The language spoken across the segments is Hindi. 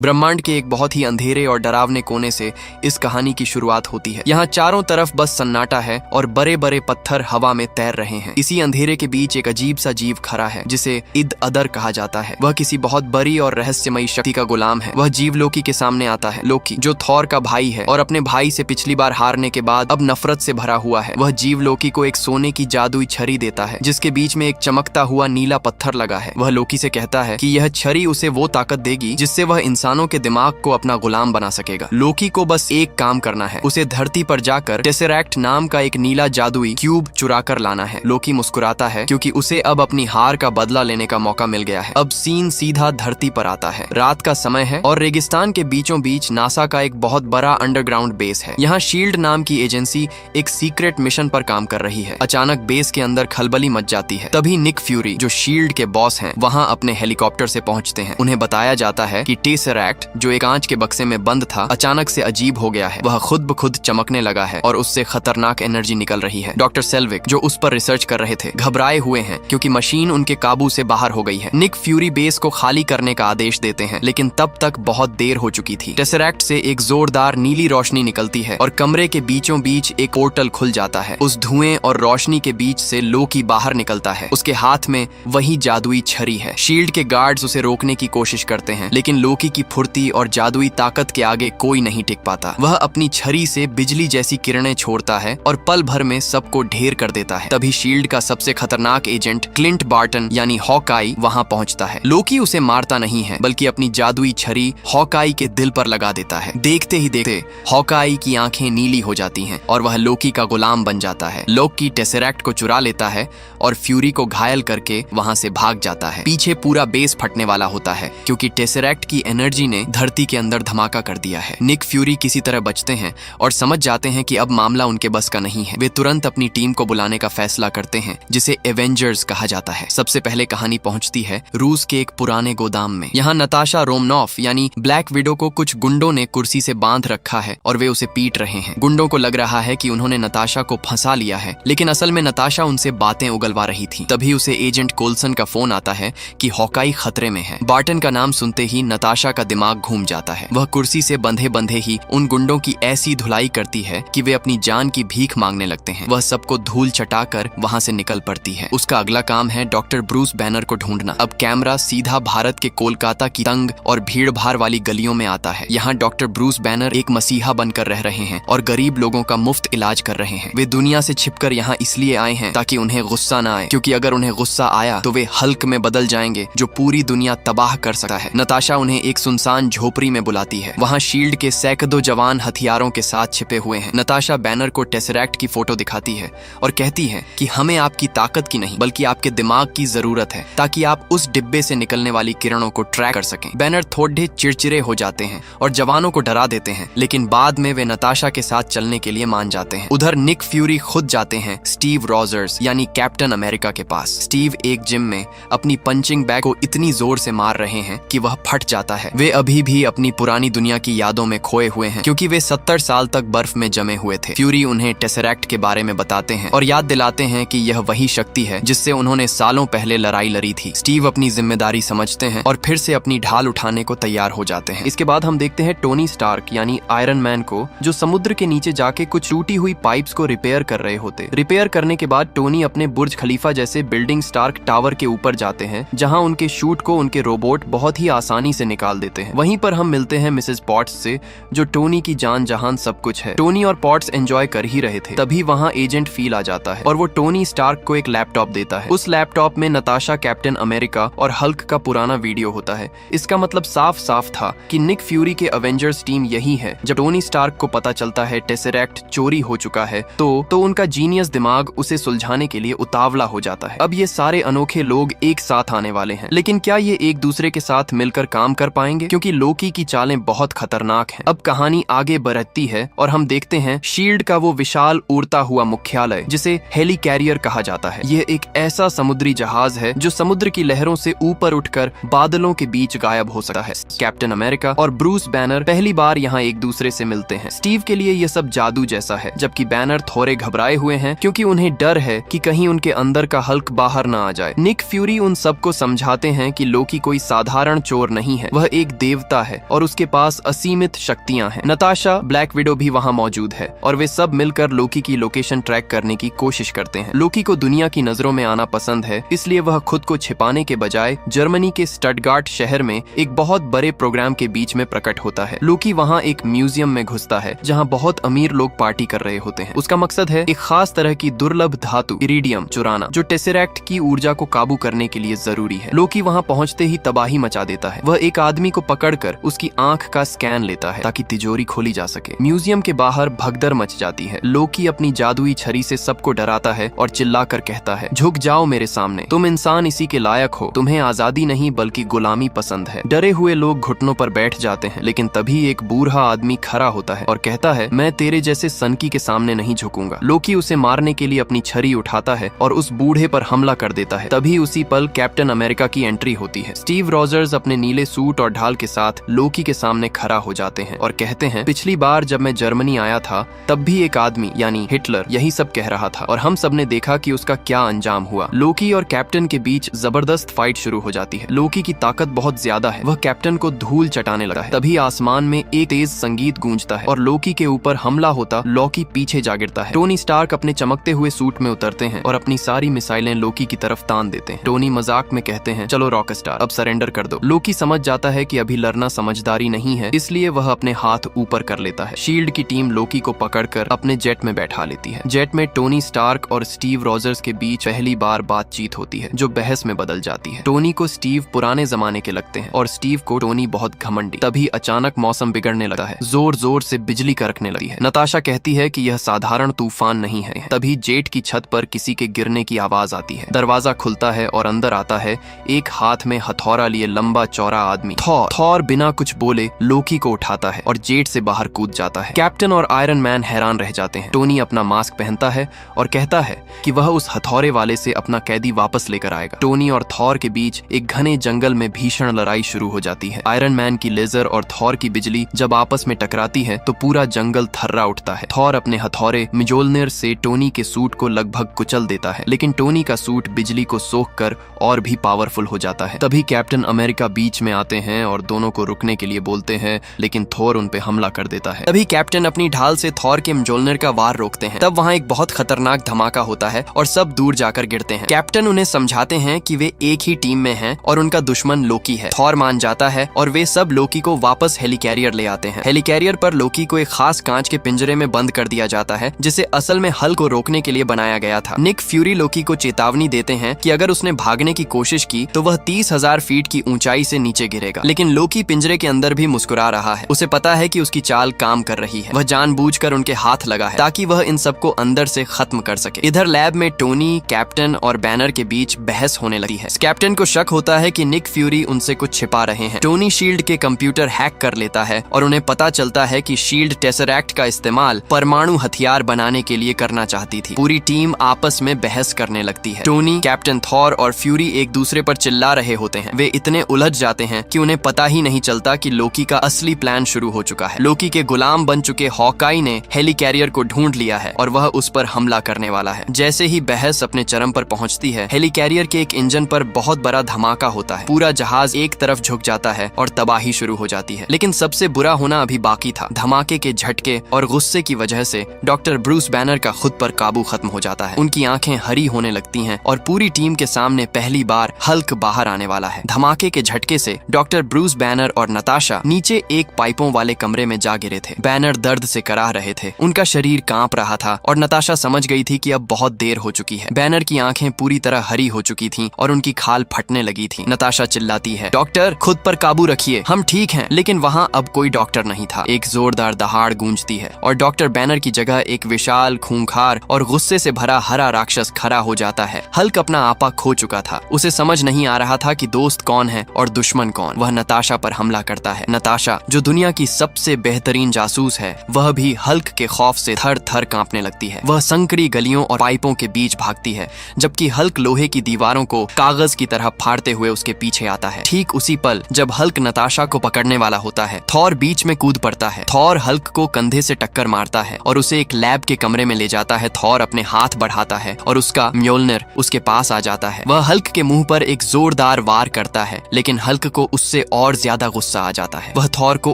ब्रह्मांड के एक बहुत ही अंधेरे और डरावने कोने से इस कहानी की शुरुआत होती है। यहाँ चारों तरफ बस सन्नाटा है और बड़े बड़े पत्थर हवा में तैर रहे हैं। इसी अंधेरे के बीच एक अजीब सा जीव खड़ा है जिसे इद अदर कहा जाता है। वह किसी बहुत बड़ी और रहस्यमयी शक्ति का गुलाम है। वह जीव लोकी के सामने आता है। लोकी जो थॉर का भाई है और अपने भाई से पिछली बार हारने के बाद अब नफरत से भरा हुआ है। वह जीव लोकी को एक सोने की जादुई छड़ी देता है जिसके बीच में एक चमकता हुआ नीला पत्थर लगा है। वह लोकी से कहता है कि यह छड़ी उसे वो ताकत देगी जिससे वह इंसानों के दिमाग को अपना गुलाम बना सकेगा। लोकी को बस एक काम करना है, उसे धरती पर जाकर टेसरैक्ट नाम का एक नीला जादुई क्यूब चुरा कर लाना है। लोकी मुस्कुराता है क्योंकि उसे अब अपनी हार का बदला लेने का मौका मिल गया है। अब सीन सीधा धरती पर आता है। रात का समय है और रेगिस्तान के बीचों बीच नासा का एक बहुत बड़ा अंडरग्राउंड बेस है। यहाँ शील्ड नाम की एजेंसी एक सीक्रेट मिशन पर काम कर रही है। अचानक बेस के अंदर खलबली मच जाती है। तभी निक फ्यूरी जो शील्ड के बॉस हैं वहाँ अपने हेलीकॉप्टर से पहुँचते हैं। उन्हें बताया जाता है कि टेसरैक्ट जो एक कांच के बक्से में बंद था अचानक से अजीब हो गया है। वह खुद ब खुद चमकने लगा है और उससे खतरनाक एनर्जी निकल रही है। डॉक्टर सेल्विक जो उस पर रिसर्च कर रहे थे घबराए हुए हैं क्योंकि मशीन उनके काबू से बाहर हो गई है। निक फ्यूरी बेस को खाली करने का आदेश देते हैं लेकिन तब तक बहुत देर हो चुकी थी। टेसरैक्ट से एक जोरदार नीली रोशनी निकलती है और कमरे के बीचों बीच एक पोर्टल खुल जाता है। उस धुएं और रोशनी के बीच से लोकी बाहर निकलता है। उसके हाथ में वही जादुई छड़ी है। शील्ड के गार्ड्स उसे रोकने की कोशिश करते हैं लेकिन लोकी की फुर्ती और जादुई ताकत के आगे कोई नहीं टिक पाता। वह अपनी छड़ी से बिजली जैसी किरणें छोड़ता है और पल भर में सबको ढेर कर देता है। तभी शील्ड का सबसे खतरनाक एजेंट क्लिंट बार्टन यानी हॉकाई वहां पहुंचता है। लोकी उसे मारता नहीं है बल्कि अपनी जादुई छड़ी हॉकाई के दिल पर लगा देता है। देखते ही देखते हॉकाई की आंखें नीली हो जाती हैं और वह लोकी का गुलाम बन जाता है। लोकी टेसरैक्ट को चुरा लेता है और फ्यूरी को घायल करके वहां से भाग जाता है। पीछे पूरा बेस फटने वाला होता है क्योंकि टेसरैक्ट की एनर्जी ने धरती के अंदर धमाका कर दिया है। निक फ्यूरी किसी तरह बचते हैं और समझ जाते हैं कि अब मामला उनके बस का नहीं है। वे तुरंत अपनी टीम को बुलाने का फैसला करते हैं जिसे एवेंजर्स कहा जाता है। सबसे पहले कहानी पहुंचती है रूस के एक पुराने गोदाम में। यहाँ नताशा रोमनॉफ यानी ब्लैक विडो को कुछ गुंडों ने कुर्सी से बांध रखा है और वे उसे पीट रहे हैं। गुंडों को लग रहा है कि उन्होंने नताशा को फंसा लिया है लेकिन असल में नताशा उनसे बातें उगलवा रही थी। तभी उसे एजेंट कोल्सन का फोन आता है कि हॉकाई खतरे में है। बार्टन का नाम सुनते ही नताशा का दिमाग घूम जाता है। वह कुर्सी से बंधे बंधे ही उन गुंडों की ऐसी धुलाई करती है कि वे अपनी जान की भीख मांगने लगते हैं। वह सबको धूल चटाकर वहां से निकल पड़ती है। उसका अगला काम है डॉक्टर ब्रूस बैनर को ढूंढना। अब कैमरा सीधा भारत के कोलकाता की तंग और भीड़ भाड़ वाली गलियों में आता है। यहाँ डॉक्टर ब्रूस बैनर एक मसीहा बनकर रह रहे हैं और गरीब लोगों का मुफ्त इलाज कर रहे हैं। वे दुनिया से छिपकर यहाँ इसलिए आए हैं ताकि उन्हें गुस्सा न आए, क्योंकि अगर उन्हें गुस्सा आया तो वे हल्क में बदल जाएंगे जो पूरी दुनिया तबाह कर सकता है। नताशा उन्हें एक सुनसान झोपड़ी में बुलाती है। वहाँ शील्ड के सैकड़ों जवान हथियारों के साथ छिपे हुए हैं। नताशा बैनर को टेसरैक्ट की फोटो दिखाती है और कहती है कि हमें आपकी ताकत की नहीं बल्कि आपके दिमाग की जरूरत है ताकि आप उस डिब्बे से निकलने वाली किरणों को ट्रैक कर सकें। बैनर थोड़े चिड़चिड़े हो जाते हैं और जवानों को डरा देते हैं लेकिन बाद में वे नताशा के साथ चलने के लिए मान जाते हैं। उधर निक फ्यूरी खुद जाते हैं स्टीव रॉजर्स यानी कैप्टन अमेरिका के पास। स्टीव एक जिम में अपनी पंचिंग बैग को इतनी जोर से मार रहे हैं कि वह फट जाता है। वे अभी भी अपनी पुरानी दुनिया की यादों में खोए हुए हैं क्योंकि वे 70 साल तक बर्फ में जमे हुए थे। फ्यूरी उन्हें टेसरैक्ट के बारे में बताते हैं और याद दिलाते हैं कि यह वही शक्ति है जिससे उन्होंने सालों पहले लड़ाई लड़ी थी। स्टीव अपनी जिम्मेदारी समझते हैं और फिर से अपनी ढाल उठाने को तैयार हो जाते हैं। इसके बाद हम देखते हैं टोनी स्टार्क यानी आयरन मैन को जो समुद्र के नीचे जाके कुछ टूटी हुई पाइप्स को रिपेयर कर रहे होते। रिपेयर करने के बाद टोनी अपने बुर्ज खलीफा जैसे बिल्डिंग स्टार्क टावर के ऊपर जाते हैं जहां उनके शूट को उनके रोबोट बहुत ही आसानी से निकाल देते हैं। वहीं पर हम मिलते हैं मिसेस पॉट्स से जो टोनी की जान जहान सब कुछ है। टोनी और पॉट्स एंजॉय कर ही रहे थे तभी वहां एजेंट फील आ जाता है और वो टोनी स्टार्क को एक लैपटॉप देता है। उस लैपटॉप में नताशा, कैप्टन अमेरिका और हल्क का पुराना वीडियो होता है। इसका मतलब साफ साफ था कि निक फ्यूरी के अवेंजर्स टीम यही है। जब टोनी स्टार्क को पता चलता है टेसरैक्ट चोरी हो चुका है तो उनका जीनियस दिमाग उसे सुलझाने के लिए उतावला हो जाता है। अब ये सारे अनोखे लोग एक साथ आने वाले हैं लेकिन क्या ये एक दूसरे के साथ मिलकर काम कर पाएंगे क्योंकि लोकी की चालें बहुत खतरनाक हैं। अब कहानी आगे बढ़ती है और हम देखते हैं शील्ड का वो विशाल उड़ता हुआ मुख्यालय जिसे हेली कैरियर कहा जाता है। यह एक ऐसा समुद्री जहाज है जो समुद्र की लहरों से ऊपर उठकर बादलों के बीच गायब हो सकता है। कैप्टन अमेरिका और ब्रूस बैनर पहली बार यहाँ एक दूसरे से मिलते हैं। स्टीव के लिए यह सब जादू जैसा है जबकि बैनर थोड़े घबराए हुए हैं क्योंकि उन्हें डर है कि कहीं उनके अंदर का हल्क बाहर न आ जाए। निक फ्यूरी उन सबको समझाते हैं कि लोकी कोई साधारण चोर नहीं है, वह एक एक देवता है और उसके पास असीमित शक्तियां हैं। नताशा, ब्लैक विडो भी वहाँ मौजूद है और वे सब मिलकर लोकी की लोकेशन ट्रैक करने की कोशिश करते हैं। लोकी को दुनिया की नजरों में आना पसंद है, इसलिए वह खुद को छिपाने के बजाय जर्मनी के स्टटगार्ट शहर में एक बहुत बड़े प्रोग्राम के बीच में प्रकट होता है। लोकी वहाँ एक म्यूजियम में घुसता है जहाँ बहुत अमीर लोग पार्टी कर रहे होते हैं। उसका मकसद है एक खास तरह की दुर्लभ धातु इरिडियम चुराना, जो टेसेरैक्ट की ऊर्जा को काबू करने के लिए जरूरी है। लोकी वहाँ पहुँचते ही तबाही मचा देता है। वह एक आदमी को पकड़कर उसकी आंख का स्कैन लेता है ताकि तिजोरी खोली जा सके। म्यूजियम के बाहर भगदड़ मच जाती है। लोकी अपनी जादुई छड़ी से सबको डराता है और चिल्लाकर कहता है, झुक जाओ मेरे सामने, तुम इंसान इसी के लायक हो, तुम्हें आजादी नहीं बल्कि गुलामी पसंद है। डरे हुए लोग घुटनों पर बैठ जाते हैं, लेकिन तभी एक बूढ़ा आदमी खड़ा होता है और कहता है, मैं तेरे जैसे सनकी के सामने नहीं झुकूंगा। लोकी उसे मारने के लिए अपनी छड़ी उठाता है और उस बूढ़े पर हमला कर देता है। तभी उसी पल कैप्टन अमेरिका की एंट्री होती है। स्टीव रॉजर्स अपने नीले सूट और ढाल के साथ लोकी के सामने खड़ा हो जाते हैं और कहते हैं, पिछली बार जब मैं जर्मनी आया था तब भी एक आदमी यानी हिटलर यही सब कह रहा था और हम सब ने देखा कि उसका क्या अंजाम हुआ। लोकी और कैप्टन के बीच जबरदस्त फाइट शुरू हो जाती है। लोकी की ताकत बहुत ज्यादा है, वह कैप्टन को धूल चटाने लगता है। तभी आसमान में एक तेज संगीत गूंजता है और लोकी के ऊपर हमला होता लोकी पीछे जा गिरता है। टोनी स्टार्क अपने चमकते हुए सूट में उतरते हैं और अपनी सारी मिसाइलें लोकी की तरफ तान देते हैं। टोनी मजाक में कहते हैं, चलो रॉक स्टार, अब सरेंडर कर दो। लोकी समझ जाता है कि अभी लड़ना समझदारी नहीं है, इसलिए वह अपने हाथ ऊपर कर लेता है। शील्ड की टीम लोकी को पकड़कर अपने जेट में बैठा लेती है। जेट में टोनी स्टार्क और स्टीव रॉजर्स के बीच पहली बार बातचीत होती है जो बहस में बदल जाती है। टोनी को स्टीव पुराने जमाने के लगते हैं और स्टीव को टोनी बहुत घमंडी। तभी अचानक मौसम बिगड़ने लगता है, जोर जोर से बिजली कड़कने लगती है। नताशा कहती है कि यह साधारण तूफान नहीं है। तभी जेट की छत पर किसी के गिरने की आवाज आती है। दरवाजा खुलता है और अंदर आता है एक हाथ में हथौड़ा लिए लंबा चौड़ा आदमी। थॉर बिना कुछ बोले लोकी को उठाता है और जेट से बाहर कूद जाता है। कैप्टन और आयरन मैन हैरान रह जाते हैं। टोनी अपना मास्क पहनता है और कहता है कि वह उस हथौड़े वाले से अपना कैदी वापस लेकर आएगा। टोनी और थॉर के बीच एक घने जंगल में भीषण लड़ाई शुरू हो जाती है। आयरन मैन की लेजर और थॉर की बिजली जब आपस में टकराती है तो पूरा जंगल थर्रा उठता है। थॉर अपने हथौड़े मिजोलनिर से टोनी के सूट को लगभग कुचल देता है, लेकिन टोनी का सूट बिजली को सोखकर और भी पावरफुल हो जाता है। तभी कैप्टन अमेरिका बीच में आते हैं और दोनों को रुकने के लिए बोलते हैं, लेकिन थॉर उन पे हमला कर देता है। तभी कैप्टन अपनी ढाल से थॉर के मिजोलनिर का वार रोकते हैं। तब वहाँ एक बहुत खतरनाक धमाका होता है और सब दूर जाकर गिरते हैं। कैप्टन उन्हें समझाते हैं कि वे एक ही टीम में हैं और उनका दुश्मन लोकी है। थॉर मान जाता है और वे सब लोकी को वापस हेलिकैरियर ले आते हैं। हेलिकैरियर पर लोकी को एक खास कांच के पिंजरे में बंद कर दिया जाता है, जिसे असल में हल्क को रोकने के लिए बनाया गया था। निक फ्यूरी लोकी को चेतावनी देते हैं कि अगर उसने भागने की कोशिश की तो वह 30,000 फीट की ऊंचाई से नीचे गिरेगा। लेकिन लोकी पिंजरे के अंदर भी मुस्कुरा रहा है। उसे पता है कि उसकी चाल काम कर रही है। वह जानबूझकर उनके हाथ लगा है ताकि वह इन सबको अंदर से खत्म कर सके। इधर लैब में टोनी, कैप्टन और बैनर के बीच बहस होने लगी है। कैप्टन को शक होता है कि निक फ्यूरी उनसे कुछ छिपा रहे हैं। टोनी शील्ड के कंप्यूटर हैक कर लेता है और उन्हें पता चलता है कि शील्ड टेसरैक्ट का इस्तेमाल परमाणु हथियार बनाने के लिए करना चाहती थी। पूरी टीम आपस में बहस करने लगती है। टोनी, कैप्टन, थॉर और फ्यूरी एक दूसरे पर चिल्ला रहे होते हैं। वे इतने उलझ जाते हैं कि उन्हें पता ही नहीं चलता कि लोकी का असली प्लान शुरू हो चुका है। लोकी के गुलाम बन चुके हॉकाई ने हेलिकैरियर को ढूंढ लिया है और वह उस पर हमला करने वाला है। जैसे ही बहस अपने चरम पर पहुंचती है, हेलिकैरियर के एक इंजन पर बहुत बड़ा धमाका होता है। पूरा जहाज एक तरफ झुक जाता है और तबाही शुरू हो जाती है। लेकिन सबसे बुरा होना अभी बाकी था। धमाके के झटके और गुस्से की वजह से डॉक्टर ब्रूस बैनर का खुद पर काबू खत्म हो जाता है। उनकी आंखें हरी होने लगती हैं और पूरी टीम के सामने पहली बार हल्क बाहर आने वाला है। धमाके के झटके से डॉक्टर ब्रूस बैनर और नताशा नीचे एक पाइपों वाले कमरे में जा गिरे थे। बैनर दर्द से कराह रहे थे, उनका शरीर कांप रहा था और नताशा समझ गई थी कि अब बहुत देर हो चुकी है। बैनर की आंखें पूरी तरह हरी हो चुकी थीं और उनकी खाल फटने लगी थी। नताशा चिल्लाती है, डॉक्टर खुद पर काबू रखिए, हम ठीक हैं। लेकिन वहाँ अब कोई डॉक्टर नहीं था। एक जोरदार दहाड़ गूंजती है और डॉक्टर बैनर की जगह एक विशाल, खूंखार और गुस्से से भरा हरा राक्षस खड़ा हो जाता है। हल्क अपना आपा खो चुका था। उसे समझ नहीं आ रहा था कि दोस्त कौन है और दुश्मन कौन। वह नताशा पर हमला करता है। नताशा, जो दुनिया की सबसे बेहतरीन जासूस है, वह भी हल्क के खौफ से थर थर कांपने लगती है। वह संकरी गलियों और पाइपों के बीच भागती है, जबकि हल्क लोहे की दीवारों को कागज की तरह फाड़ते हुए उसके पीछे आता है। ठीक उसी पल जब हल्क नताशा को पकड़ने वाला होता है, थॉर बीच में कूद पड़ता है। थॉर हल्क को कंधे से टक्कर मारता है और उसे एक लैब के कमरे में ले जाता है। थॉर अपने हाथ बढ़ाता है और उसका म्योलनिर उसके पास आ जाता है। वह हल्क के मुंह पर एक जोरदार वार करता है, लेकिन हल्क को उससे और ज्यादा गुस्सा आ जाता है। वह थॉर को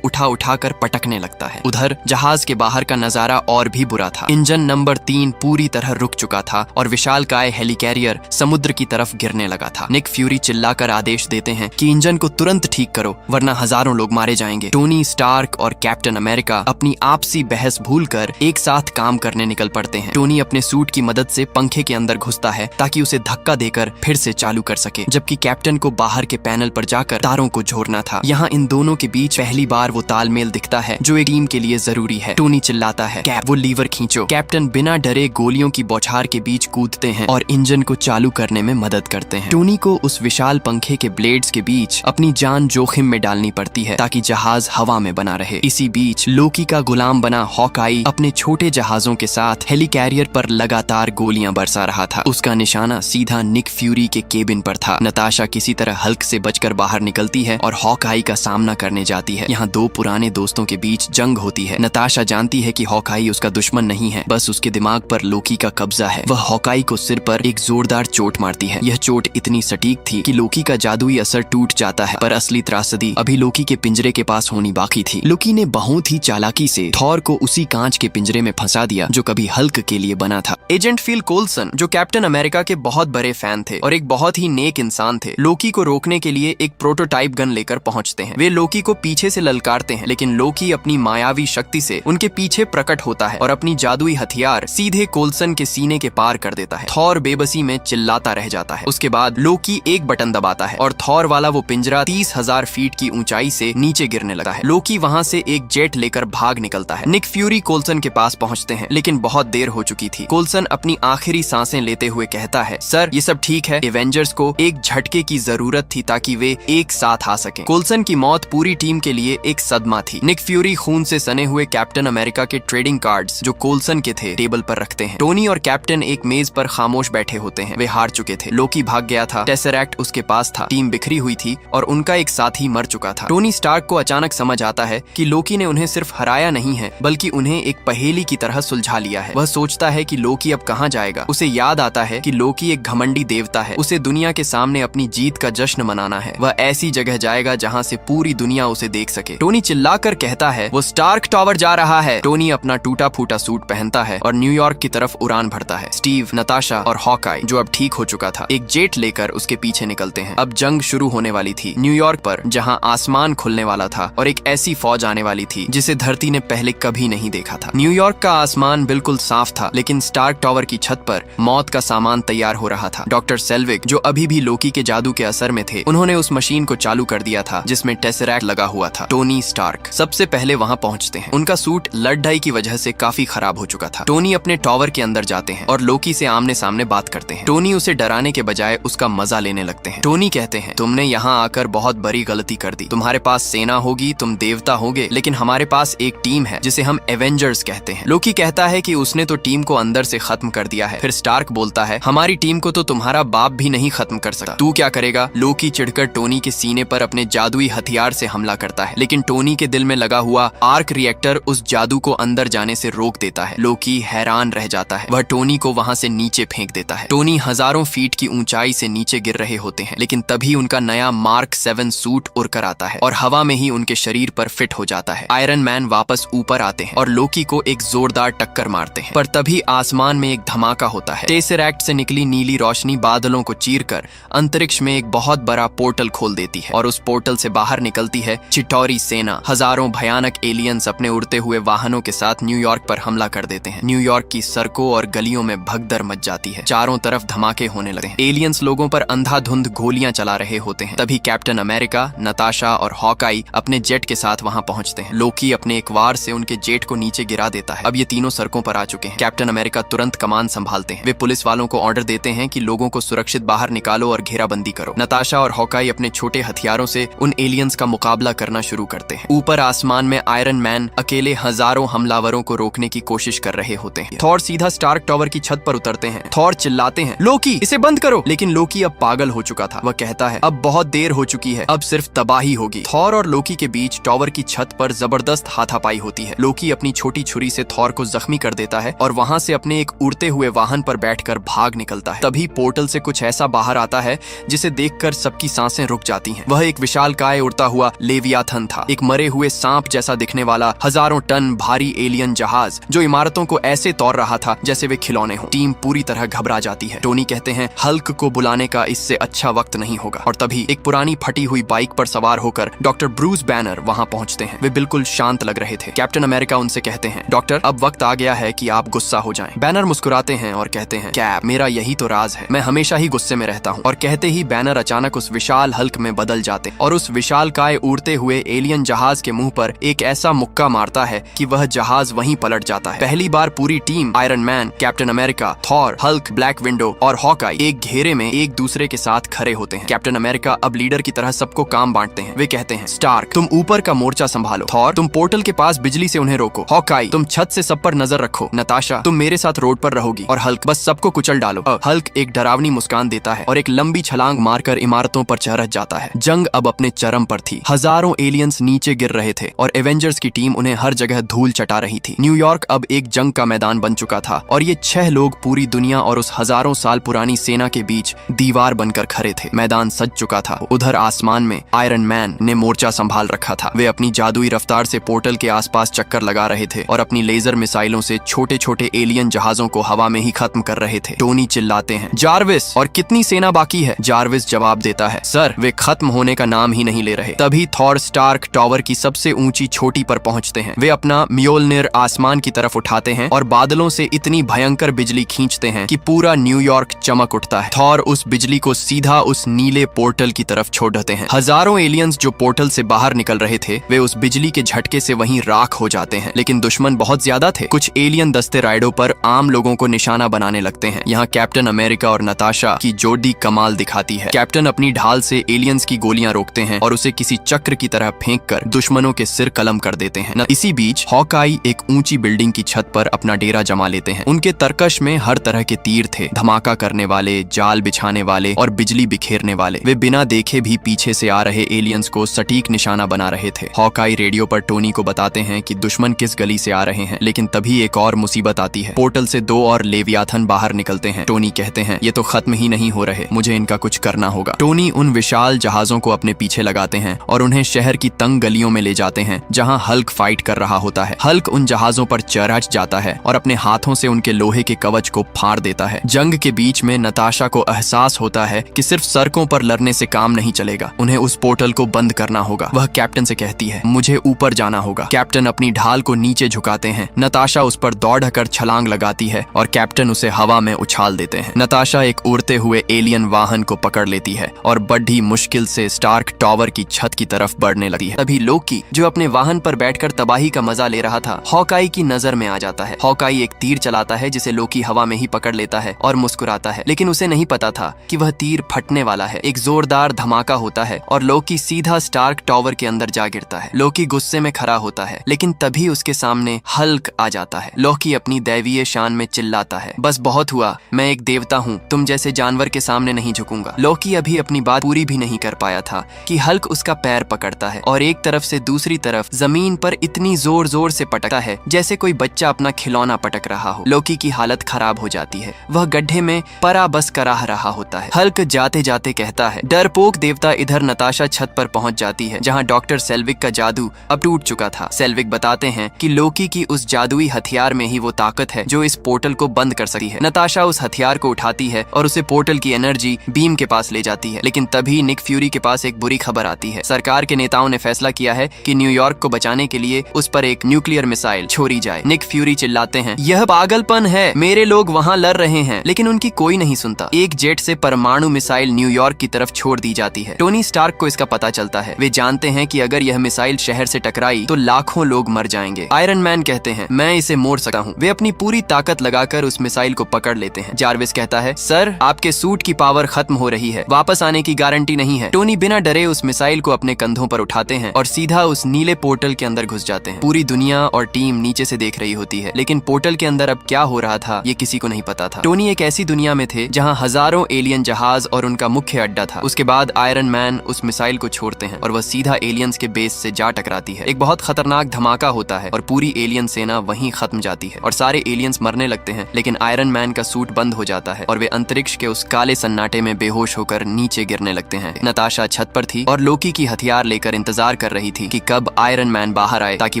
उठा उठाकर पटकने लगता है। उधर जहाज के बाहर का नजारा और भी बुरा था। इंजन नंबर 3 पूरी तरह रुक चुका था और विशालकाय हेलिकैरियर समुद्र की तरफ गिरने लगा था। निक फ्यूरी चिल्लाकर आदेश देते हैं कि इंजन को तुरंत ठीक करो वरना हजारों लोग मारे जाएंगे। टोनी स्टार्क और कैप्टन अमेरिका अपनी आपसी बहस भूलकर एक साथ काम करने निकल पड़ते हैं। टोनी अपने सूट की मदद से पंखे के अंदर घुसता है ताकि उसे धक्का देकर फिर से चालू कर सके, जबकि कैप्टन को बाहर के पैनल पर जाकर तारों को जोड़ना था। यहाँ इन दोनों के बीच पहली बार वो तालमेल दिखता है जो एक टीम के लिए जरूरी है। टोनी चिल्लाता है, कैप वो लीवर खींचो। कैप्टन बिना डरे गोलियों की बौछार के बीच कूदते हैं और इंजन को चालू करने में मदद करते हैं। टोनी को उस विशाल पंखे के ब्लेड्स के बीच अपनी जान जोखिम में डालनी पड़ती है ताकि जहाज हवा में बना रहे। इसी बीच लोकी का गुलाम बना हॉकाई अपने छोटे जहाजों के साथ हेलिकैरियर पर लगातार गोलियां बरसा रहा था। उसका निशाना सीधा निक फ्यूरी के केबिन पर था। नताशा किसी तरह हल्क से बचकर बाहर निकलती है और हॉकाई का सामना करने जाती है। यहाँ दो पुराने दोस्तों के बीच जंग होती है। नताशा जानती है कि हॉकाई उसका दुश्मन नहीं है, बस उसके दिमाग पर लोकी का कब्जा है। वह हॉकाई को सिर पर एक जोरदार चोट मारती है। यह चोट इतनी सटीक थी कि लोकी का जादुई असर टूट जाता है, पर असली त्रासदी अभी लोकी के पिंजरे के पास होनी बाकी थी। लोकी ने बहुत ही चालाकी से थॉर को उसी कांच के पिंजरे में फंसा दिया जो कभी हल्क के लिए बना था। एजेंट फिल कोल्सन, जो कैप्टन अमेरिका के बहुत बड़े फैन थे और एक बहुत ही नेक इंसान थे, लोकी को रोकने के लिए एक प्रोटोटाइप गन लेकर पहुंचते हैं। वे लोकी को पीछे से ललकारते हैं, लेकिन लोकी अपनी मायावी शक्ति से उनके पीछे प्रकट होता है और अपनी जादुई हथियार सीधे कोल्सन के सीने के पार कर देता है। थॉर बेबसी में चिल्लाता रह जाता है। उसके बाद लोकी एक बटन दबाता है और थॉर वाला वो पिंजरा 30,000 फीट की ऊंचाई से नीचे गिरने लगा है। लोकी वहां से एक जेट लेकर भाग निकलता है। निक फ्यूरी कोल्सन के पास पहुंचते हैं, लेकिन बहुत देर हो चुकी थी। कोल्सन अपनी आखिरी सांसें लेते हुए कहता है, सर ये सब ठीक है, एवेंजर्स को एक झटके की जरूरत थी ताकि वे एक साथ आ सकें। कोल्सन की मौत पूरी टीम के लिए एक सदमा थी। निक फ्यूरी खून से सने हुए कैप्टन अमेरिका के ट्रेडिंग कार्ड्स जो कोल्सन के थे टेबल पर रखते हैं। टोनी और कैप्टन एक मेज पर खामोश बैठे होते हैं। वे हार चुके थे। लोकी भाग गया था, टेसरैक्ट उसके पास था, टीम बिखरी हुई थी और उनका एक साथी मर चुका था। टोनी स्टार्क को अचानक समझ आता है कि लोकी ने उन्हें सिर्फ हराया नहीं है बल्कि उन्हें एक पहेली की तरह सुलझा लिया है। वह सोचता है कि लोकी अब कहाँ जाएगा। उसे याद आता है कि लोकी एक घमंडी देवता है। उसे दुनिया के सामने अपनी जीत का जश्न मनाना है। वह ऐसी जगह जाएगा जहाँ से पूरी दुनिया उसे देख सके। टोनी चिल्लाकर कहता है, वो स्टार्क टावर जा रहा है। टोनी अपना टूटा फूटा सूट पहनता है और न्यूयॉर्क की तरफ उड़ान भरता है। स्टीव, नताशा और हॉकाई, जो अब ठीक हो चुका था, एक जेट लेकर उसके पीछे निकलते हैं। अब जंग शुरू होने वाली थी। न्यूयॉर्क पर जहाँ आसमान खुलने वाला था और एक ऐसी फौज आने वाली थी जिसे धरती ने पहले कभी नहीं देखा था। न्यूयॉर्क का आसमान बिल्कुल साफ था, लेकिन स्टार्क टावर की छत पर मौत का सामान तैयार हो रहा था। डॉक्टर सेल्विक, जो अभी भी लोकी के जादू के असर में थे, उन्होंने उस मशीन को चालू कर दिया था जिसमें टेसरैक्ट लगा हुआ था। टोनी स्टार्क सबसे पहले वहां पहुंचते हैं। उनका सूट लड़ाई की वजह से काफी खराब हो चुका था। टोनी अपने टावर के अंदर जाते हैं और लोकी से आमने सामने बात करते हैं। टोनी उसे डराने के बजाय उसका मजा लेने लगते हैं। टोनी कहते हैं, तुमने यहाँ आकर बहुत बड़ी गलती कर दी। तुम्हारे पास सेना होगी, तुम देवता होगे, लेकिन हमारे पास एक टीम है जिसे हम एवेंजर्स कहते हैं। लोकी कहता है कि उसने तो टीम को अंदर से खत्म कर दिया है। फिर स्टार्क बोलता है, हमारी टीम को तो तुम्हारा बाप भी नहीं खत्म कर सकता, तू क्या करेगा। लोकी चिढ़कर टोनी के सीने पर अपने जादुई हथियार से हमला करता है, लेकिन टोनी के दिल में लगा हुआ आर्क रिएक्टर उस जादू को अंदर जाने से रोक देता है। लोकी हैरान रह जाता है। वह टोनी को वहां से नीचे फेंक देता है। टोनी हजारों फीट की ऊंचाई से नीचे गिर रहे होते हैं, लेकिन तभी उनका नया मार्क 7 सूट उड़कर आता है और हवा में ही उनके शरीर पर फिट हो जाता है। आयरन मैन वापस ऊपर आते हैं और लोकी को एक जोरदार टक्कर मारते हैं, पर तभी आसमान में एक धमाका होता है। टेसरैक्ट से निकली नीली रोशनी बादलों को चीरकर अंतरिक्ष में एक बहुत बड़ा पोर्टल खोल देती है और उस पोर्टल से बाहर निकलती है चिटौरी सेना। हजारों भयानक एलियंस अपने उड़ते हुए वाहनों के साथ न्यूयॉर्क पर हमला कर देते हैं। न्यूयॉर्क की सड़कों और गलियों में भगदड़ मच जाती है। चारों तरफ धमाके होने लगते हैं। एलियंस लोगों पर अंधाधुंध गोलियां चला रहे होते हैं। तभी कैप्टन अमेरिका, नताशा और हॉकाई अपने जेट के साथ वहां पहुंचते हैं। लोकी अपने एक वार से उनके जेट को नीचे गिरा देता है। अब ये तीनों सड़कों पर आ चुके हैं। कैप्टन अमेरिका तुरंत कमान संभालते हैं। वे पुलिस वालों को ऑर्डर देते हैं कि लोगों को सुरक्षित बाहर निकालो और घेराबंदी करो। नताशा और हॉकाई अपने छोटे हथियारों से उन एलियंस का मुकाबला करना शुरू करते हैं। ऊपर आसमान में आयरन मैन अकेले हजारों हमलावरों को रोकने की कोशिश कर रहे होते हैं। थॉर सीधा स्टार्क टावर की छत पर उतरते हैं। थॉर चिल्लाते हैं, लोकी इसे बंद करो, लेकिन लोकी अब पागल हो चुका था। वह कहता है, अब बहुत देर हो चुकी है, अब सिर्फ तबाही होगी। थॉर और लोकी के बीच टावर की छत पर जबरदस्त हाथापाई होती है। लोकी अपनी छोटी छुरी से थॉर को जख्मी कर देता है और वहां से अपने एक उड़ते हुए वाहन पर बैठकर भाग निकलता है। तभी पोर्टल से कुछ ऐसा बाहर आता है जिसे देखकर सबकी सांसें रुक जाती हैं। वह एक विशालकाय उड़ता हुआ लेवियाथन था, एक मरे हुए सांप जैसा दिखने वाला हजारों टन भारी एलियन जहाज जो इमारतों को ऐसे तोड़ रहा था जैसे वे खिलौने हों। टीम पूरी तरह घबरा जाती है। टोनी कहते हैं हल्क को बुलाने का इससे अच्छा वक्त नहीं होगा। और तभी एक पुरानी फटी हुई बाइक पर सवार होकर डॉक्टर ब्रूस बैनर वहां पहुंचते हैं। वे बिल्कुल शांत लग रहे थे। कैप्टन अमेरिका उनसे कहते हैं, डॉक्टर अब वक्त आ गया है कि आप गुस्सा हो जाएं। बैनर मुस्कुराते हैं और कहते हैं, कैप, मेरा यही तो राज है, मैं हमेशा ही गुस्से में रहता हूँ। और कहते ही बैनर अचानक उस विशाल हल्क में बदल जाते और उस विशालकाय उड़ते हुए एलियन जहाज के मुंह पर एक ऐसा मुक्का मारता है कि वह जहाज वहीं पलट जाता है। पहली बार पूरी team iron man, captain America, Thor, Hulk, black window और हॉकाई एक घेरे में एक दूसरे के साथ खड़े होते हैं। कैप्टन अमेरिका अब लीडर की तरह सबको काम बांटते हैं। वे कहते हैं, स्टार्क तुम ऊपर का मोर्चा संभालो, थॉर तुम पोर्टल के पास बिजली से उन्हें रोको, हॉकाई तुम छत से सब पर नजर रखो, नताशा तुम मेरे साथ रोड पर रहोगी, और हल्क बस सबको कुचल डालो। हल्क एक डरावनी मुस्कान देता है और एक लंबी छलांग मारकर इमारतों पर चढ़ जाता है। जंग अब अपने चरम पर थी। हजारों एलियंस नीचे गिर रहे थे और एवेंजर्स की टीम उन्हें हर जगह धूल चटा रही थी। न्यूयॉर्क अब एक जंग का मैदान बन चुका था और ये 6 लोग पूरी दुनिया और उस हजारों साल पुरानी सेना के बीच दीवार बनकर खड़े थे। मैदान सज चुका था। उधर आसमान में आयरन मैन ने मोर्चा संभाल रखा था। वे अपनी जादुई रफ्तार से पोर्टल के आसपास चक्कर लगा रहे थे और अपनी लेजर मिसाइलों से छोटे छोटे एलियन जहाजों को हवा में ही खत्म कर रहे थे। टोनी चिल्लाते हैं, जार्विस और कितनी सेना बाकी है? जार्विस जवाब देता है, सर वे खत्म होने का नाम ही नहीं ले रहे। तभी थॉर स्टार्क टावर की सबसे ऊंची चोटी पर पहुंचते हैं। वे अपना म्योल्निर आसमान की तरफ उठाते हैं और बादलों से इतनी भयंकर बिजली खींचते हैं कि पूरा न्यूयॉर्क चमक उठता है। थॉर उस बिजली को सीधा उस नीले पोर्टल की तरफ छोड़ देते हैं। हजारों एलियंस जो पोर्टल से बाहर निकल रहे थे वे उस बिजली के झटके से वहीं राख हो जाते हैं। लेकिन दुश्मन बहुत ज्यादा थे। कुछ एलियन दस्ते राइडों पर आम लोगों को निशाना बनाने लगते हैं। यहाँ कैप्टन अमेरिका और नताशा की जोड़ी कमाल दिखाती है। कैप्टन अपनी ढाल से एलियंस की गोलियां रोकते हैं और उसे किसी चक्र की तरह फेंककर दुश्मनों के सिर कलम कर देते हैं। इसी बीच हॉकाई एक ऊंची बिल्डिंग की छत पर अपना डेरा जमा लेते हैं। उनके तरकश में हर तरह के तीर थे, धमाका करने वाले, जाल बिछाने वाले और बिजली बिखेरने वाले। वे बिना देखे भी पीछे से आ रहे एलियंस को सटीक निशाना बना रहे थे। हॉकाई रेडियो पर टोनी को बताते हैं कि दुश्मन किस गली से आ रहे हैं। लेकिन तभी एक और मुसीबत आती है। पोर्टल से 2 और लेवियाथन बाहर निकलते हैं। टोनी कहते हैं, ये तो खत्म ही नहीं हो रहे, मुझे इनका कुछ करना होगा। टोनी उन विशाल जहाजों को अपने पीछे लगाते हैं और उन्हें शहर की तंग गलियों में ले जाते हैं जहां हल्क फाइट कर रहा होता है। हल्क उन जहाजों पर चढ़ जाता है और अपने हाथों से उनके लोहे के कवच को फाड़ देता है। जंग के बीच में नताशा को एहसास होता है कि सिर्फ सड़कों पर लड़ने से काम नहीं चलेगा, उन्हें उस पोर्टल को बंद करना होगा। वह कैप्टन से कहती है, मुझे ऊपर जाना होगा। कैप्टन अपनी ढाल को नीचे झुकाते हैं। नताशा उस पर दौड़कर छलांग लगाती है और कैप्टन उसे हवा में उछाल देते हैं। नताशा एक उड़ते हुए एलियन वाहन को पकड़ लेती है और बड़ी मुश्किल से स्टार्क टावर की छत की तरफ बढ़ने लगती है। तभी लोकी, जो अपने वाहन पर बैठकर तबाही का मजा ले रहा था, हॉकाई की नजर में आ जाता है। हॉकाई एक तीर चलाता है जिसे लोकी हवा में ही पकड़ लेता है और मुस्कुराता है। लेकिन उसे नहीं पता था कि वह तीर फटने वाला है। एक जोरदार धमाका होता है और लोकी सीधा स्टार्क टावर के अंदर जा गिरता है। लोकी गुस्से में खड़ा होता है, लेकिन तभी उसके सामने हल्क आ जाता है। लोकी अपनी दैवीय शान में चिल्लाता है, बस बहुत हुआ, मैं एक देवता हूँ, तुम जैसे जानवर के सामने नहीं झुकूंगा। लोकी अभी अपनी बात पूरी भी नहीं कर पाया था कि हल्क उसका पैर पकड़ता है और एक तरफ से दूसरी तरफ जमीन पर इतनी जोर जोर से पटकता है जैसे कोई बच्चा अपना खिलौना पटक रहा हो। लोकी की हालत खराब हो जाती है। वह गड्ढे में पराबस कराह रहा होता है। हल्क जाते जाते कहता है, डरपोक देवता। इधर नताशा छत पर पहुंच जाती है जहां डॉक्टर सेल्विक का जादू अब टूट चुका था। सेल्विक बताते हैं कि लोकी की उस जादुई हथियार में ही वो ताकत है जो इस पोर्टल को बंद कर सकती है। नताशा उस हथियार को उठाती है और उसे पोर्टल की एनर्जी बीम के पास ले जाती है। लेकिन तभी निक फ्यूरी के पास एक बुरी खबर आती है। सरकार के नेताओं ने फैसला किया है कि न्यूयॉर्क को बचाने के लिए उस पर एक न्यूक्लियर मिसाइल छोड़ी जाए। निक फ्यूरी चिल्लाते हैं, यह पागलपन है, मेरे लोग वहाँ लड़ रहे हैं। लेकिन उनकी कोई नहीं सुनता। एक जेट से परमाणु मिसाइल न्यूयॉर्क की तरफ छोड़ दी जाती है। टोनी स्टार्क को इसका पता चलता है। वे जानते हैं कि अगर यह मिसाइल शहर से टकराई तो लाखों लोग मर जाएंगे। आयरन मैन कहते हैं, मैं इसे मोड़ सकता हूँ। वे अपनी पूरी ताकत लगाकर उस मिसाइल को पकड़ लेते हैं। जार्विस कहता है, सर आपके सूट की पावर खत्म हो रही है, वापस आने की गारंटी नहीं है। टोनी बिना डरे उस मिसाइल को अपने कंधों पर उठाते हैं और सीधा उस नीले पोर्टल के अंदर घुस जाते हैं। पूरी दुनिया और टीम नीचे से देख रही होती है, लेकिन पोर्टल के अंदर अब क्या हो रहा था ये किसी को नहीं पता था। टोनी एक ऐसी दुनिया में थे जहाँ हजारों एलियन जहाज और उनका मुख्य अड्डा था। उसके बाद आयरन मैन उस मिसाइल को छोड़ते हैं और वह सीधा एलियंस के बेस से जा टकराती है। एक बहुत खतरनाक धमाका होता है और पूरी एलियन सेना वहीं खत्म जाती है और सारे एलियंस मरने लगते हैं। लेकिन आयरन मैन का सूट बंद हो जाता है और वे अंतरिक्ष के उस काले सन्नाटे में बेहोश होकर नीचे गिरने लगते हैं। नताशा छत पर थी और लोकी की हथियार लेकर इंतजार कर रही थी कि कब आयरन मैन बाहर आए ताकि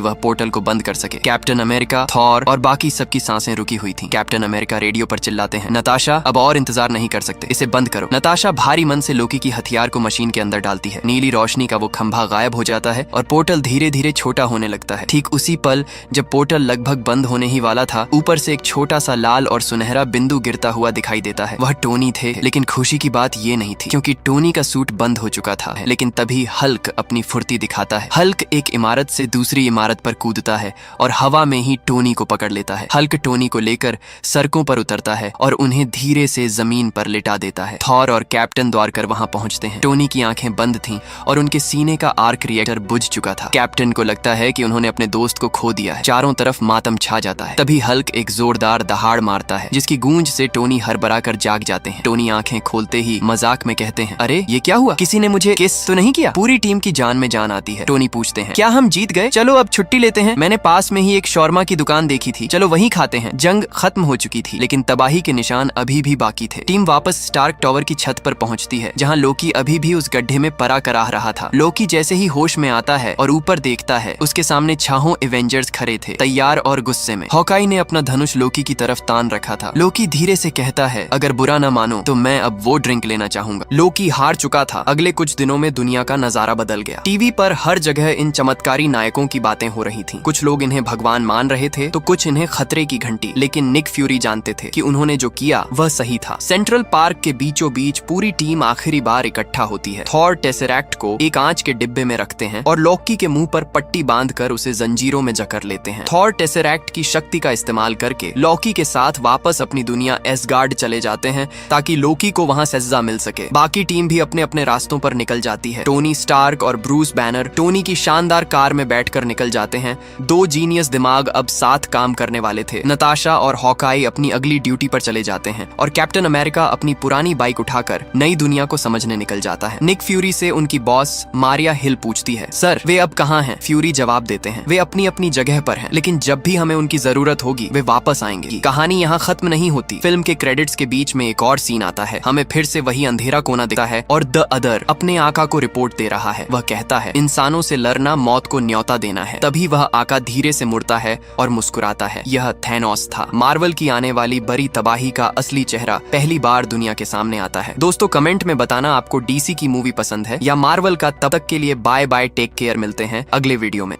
वह पोर्टल को बंद कर सके। कैप्टन अमेरिका, थॉर और बाकी सबकी सांसें रुकी हुई थी। कैप्टन अमेरिका रेडियो पर चिल्लाते हैं, नताशा अब और इंतजार नहीं कर सकते, इसे बंद करो। नताशा भारी मन से लोकी की हथियार को मशीन के अंदर डालती है। नीली रोशनी का वो खंभा गायब हो जाता है और पोर्टल धीरे धीरे छोटा होने लगता है। ठीक उसी पल जब पोर्टल लगभग बंद होने ही वाला था, ऊपर से एक छोटा सा लाल और सुनहरा बिंदु गिरता हुआ दिखाई देता है। वह टोनी थे, लेकिन खुशी की बात ये नहीं थी क्योंकि टोनी का सूट बंद हो चुका था। लेकिन तभी हल्क अपनी फुर्ती दिखाता है। हल्क एक इमारत से दूसरी इमारत पर कूदता है और हवा में ही टोनी को पकड़ लेता है। हल्क टोनी को लेकर सड़कों पर उतरता है और उन्हें धीरे से जमीन पर लिटा देता है। थॉर और कैप्टन द्वारकर वहां पहुंचते हैं। टोनी की आंखें बंद थीं और उनके सीने का आर्क रिएक्टर बुझ चुका था। कैप्टन को लगता है कि उन्होंने अपने दोस्त को खो दिया है। चारों तरफ मातम छा जाता है। तभी हल्क एक जोरदार दहाड़ मारता है जिसकी गूंज से टोनी हड़बड़ा कर जाग जाते हैं। टोनी आंखें खोलते ही मजाक में कहते हैं, अरे ये क्या हुआ, किसी ने मुझे किस तो नहीं किया? पूरी टीम की जान में जान आती है। टोनी पूछते हैं, क्या हम जीत गए? चलो अब छुट्टी लेते हैं, मैंने पास में ही एक शौरमा की दुकान देखी थी, चलो वहीं खाते हैं। जंग खत्म हो चुकी थी लेकिन तबाही के निशान अभी भी बाकी थे। टीम वापस स्टार्क टावर की छत पर पहुंचती है जहां लोकी अभी भी उस गड्ढे में परा कराह रहा था। लोकी जैसे ही होश में आता है और ऊपर देखता है, उसके सामने छहों एवेंजर्स खड़े थे, तैयार और गुस्से में। हॉकाई ने अपना धनुष लोकी की तरफ तान रखा था। लोकी धीरे से कहता है, अगर बुरा न मानो तो मैं अब वो ड्रिंक लेना चाहूंगा। लोकी हार चुका था। अगले कुछ दिनों में दुनिया का नजारा बदल गया। टीवी पर हर जगह इन चमत्कारी नायकों की बातें हो रही थी। कुछ लोग इन्हें भगवान मान रहे थे तो कुछ इन्हें खतरे की घंटी। लेकिन निक फ्यूरी जानते थे कि उन्होंने जो किया वह सही था। सेंट्रल पार्क के बीचों बीच पूरी टीम आखिरी बार इकट्ठा होती है। थॉर टेसरैक्ट को एक आंच के डिब्बे में रखते हैं और लोकी के मुंह पर पट्टी बांधकर उसे जंजीरों में जकड़ लेते हैं। थॉर टेसरैक्ट की शक्ति का इस्तेमाल करके लोकी के साथ वापस अपनी दुनिया एसगार्ड चले जाते हैं ताकि लोकी को वहां सज्जा मिल सके। बाकी टीम भी अपने अपने रास्तों पर निकल जाती है। टोनी स्टार्क और ब्रूस बैनर टोनी की शानदार कार में बैठकर निकल जाते हैं। दो जीनियस दिमाग अब साथ काम करने वाले थे। नताशा और हॉकाई अपनी अगली ड्यूटी पर चले जाते हैं और कैप्टन अमेरिका अपनी पुरानी बाइक उठाकर नई दुनिया को समझने निकल जाता है। निक फ्यूरी से उनकी बॉस मारिया हिल पूछती है, सर वे अब कहाँ हैं? फ्यूरी जवाब देते हैं, वे अपनी अपनी जगह पर हैं, लेकिन जब भी हमें उनकी जरूरत होगी वे वापस आएंगे। कहानी यहाँ खत्म नहीं होती। फिल्म के क्रेडिट्स के बीच में एक और सीन आता है। हमें फिर से वही अंधेरा कोना दिखता है और द अदर अपने आका को रिपोर्ट दे रहा है। वह कहता है, इंसानों से लड़ना मौत को न्योता देना है। तभी वह आका धीरे से मुड़ता है और मुस्कुराता है। यह थैनोस था। मार्वल की आने वाली बड़ी तबाही का असली चेहरा पहली बार दुनिया के सामने आता है। दोस्तों कमेंट में बताना आपको डीसी की मूवी पसंद है या मार्वल का। तब तक के लिए बाय बाय, टेक केयर, मिलते हैं अगले वीडियो में।